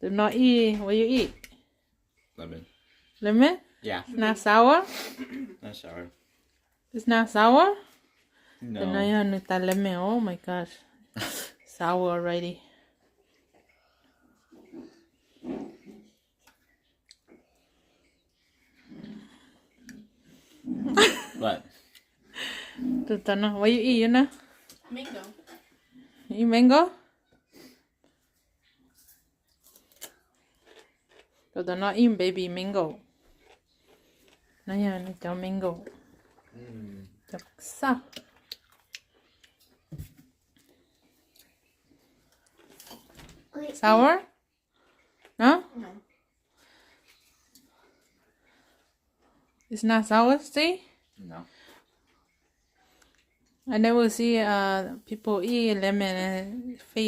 Do not eat. What you eat? Lemon. Lemon? Yeah. Not sour? Not sour. It's not sour? No. Then I have that lemon. Oh my gosh. Sour already. What? What you eat, you know? Mango. You eat mango? They're not eating baby mango. Nó nhà nó cho mango. Chắc sao? Sour? No? No. It's not sour, see? No. I never see people eat lemon and face